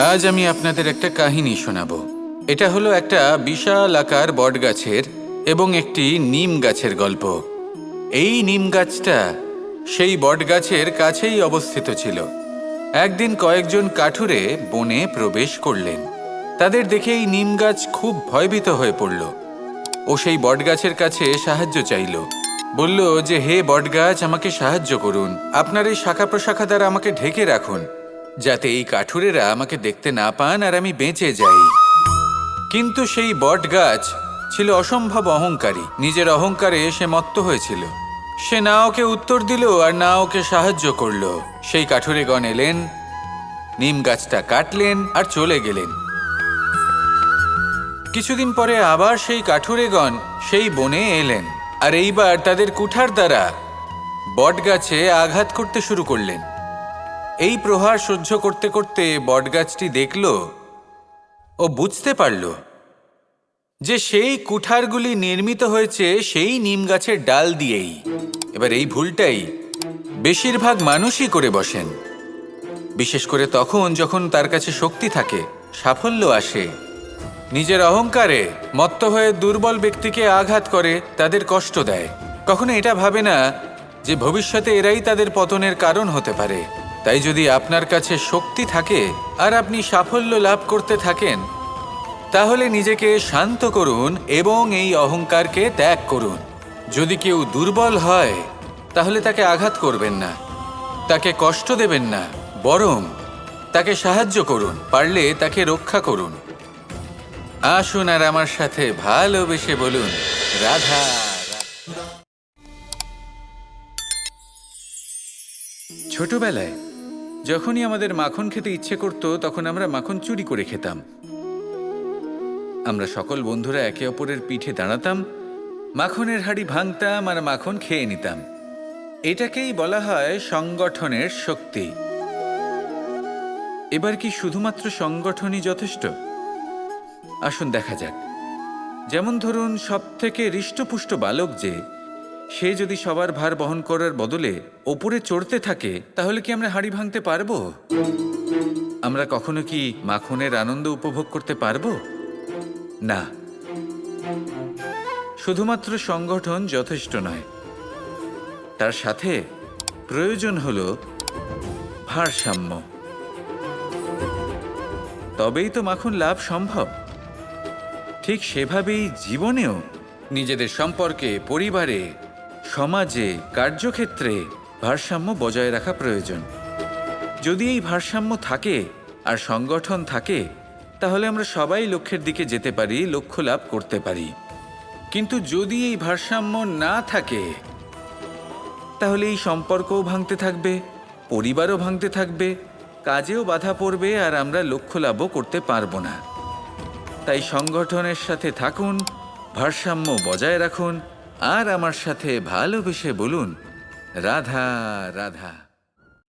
আজ আমি আপনাদের একটা কাহিনী শোনাবো। এটা হলো একটা বিশাল আকার বটগাছের এবং একটি নিম গাছের গল্প। এই নিম গাছটা সেই বটগাছের কাছেই অবস্থিত ছিল। একদিন কয়েকজন কাঠুরে বনে প্রবেশ করলেন। তাদের দেখে এই নিম গাছ খুব ভয়ভীত হয়ে পড়ল। ও সেই বটগাছের কাছে সাহায্য চাইল। বলল যে, হে বটগাছ, আমাকে সাহায্য করুন। আপনার এই শাখা প্রশাখা দ্বারা আমাকে ঢেকে রাখুন, যাতে এই কাঠুরেরা আমাকে দেখতে না পান আর আমি বেঁচে যাই। কিন্তু সেই বটগাছ ছিল অসম্ভব অহংকারী। নিজের অহংকারে সে মত্ত হয়েছিল। সে না ওকে উত্তর দিল আর না ওকে সাহায্য করল। সেই কাঠুরেগণ এলেন, নিম গাছটা কাটলেন আর চলে গেলেন। কিছুদিন পরে আবার সেই কাঠুরেগণ সেই বনে এলেন, আর এইবার তাদের কুঠার দ্বারা বটগাছে আঘাত করতে শুরু করলেন। এই প্রহার সহ্য করতে করতে বটগাছটি দেখল ও বুঝতে পারল যে সেই কুঠারগুলি নির্মিত হয়েছে সেই নিম গাছের ডাল দিয়েই। এবার এই ভুলটাই বেশিরভাগ মানুষই করে বসেন, বিশেষ করে তখন যখন তার কাছে শক্তি থাকে, সাফল্য আসে। নিজের অহংকারে মত্ত হয়ে দুর্বল ব্যক্তিকে আঘাত করে, তাদের কষ্ট দেয়। কখনো এটা ভাবে না যে ভবিষ্যতে এরাই তাদের পতনের কারণ হতে পারে। তাই যদি আপনার কাছে শক্তি থাকে আর আপনি সাফল্য লাভ করতে থাকেন, তাহলে নিজেকে শান্ত করুন এবং এই অহংকারকে ত্যাগ করুন। যদি কেউ দুর্বল হয়, তাহলে তাকে আঘাত করবেন না, তাকে কষ্ট দেবেন না, বরং তাকে সাহায্য করুন, পারলে তাকে রক্ষা করুন। আসুন আর আমার সাথে ভালোবেসে বলুন, রাধা। ছোটবেলায় যখনই আমাদের মাখন খেতে ইচ্ছে করত, তখন আমরা মাখন চুরি করে খেতাম। আমরা সকল বন্ধুরা একে অপরের পিঠে দাঁড়াতাম, মাখনের হাঁড়ি ভাঙতাম আর মাখন খেয়ে নিতাম। এটাকেই বলা হয় সংগঠনের শক্তি। এবার কি শুধুমাত্র সংগঠনই যথেষ্ট? আসুন দেখা যাক। যেমন ধরুন, সবথেকে হৃষ্টপুষ্ট বালক যে, সে যদি সবার ভার বহন করার বদলে ওপরে চড়তে থাকে, তাহলে কি আমরা হাঁড়ি ভাঙতে পারবো? আমরা কখনো কি মাখনের আনন্দ উপভোগ করতে পারবো? না। শুধুমাত্র সংগঠন যথেষ্ট নয়, তার সাথে প্রয়োজন হলো ভারসাম্য। তবেই তো মাখন লাভ সম্ভব। ঠিক সেভাবেই জীবনেও নিজেদের সম্পর্কে, পরিবারে, সমাজে, কার্যক্ষেত্রে ভারসাম্য বজায় রাখা প্রয়োজন। যদি এই ভারসাম্য থাকে আর সংগঠন থাকে, তাহলে আমরা সবাই লক্ষ্যের দিকে যেতে পারি, লক্ষ্য লাভ করতে পারি। কিন্তু যদি এই ভারসাম্য না থাকে, তাহলে এই সম্পর্কও ভাঙতে থাকবে, পরিবারও ভাঙতে থাকবে, কাজেও বাধা পড়বে আর আমরা লক্ষ্য লাভও করতে পারবো না। তাই সংগঠনের সাথে থাকুন, ভারসাম্য বজায় রাখুন আর আমার সাথে ভালোবেসে বলুন, রাধা রাধা।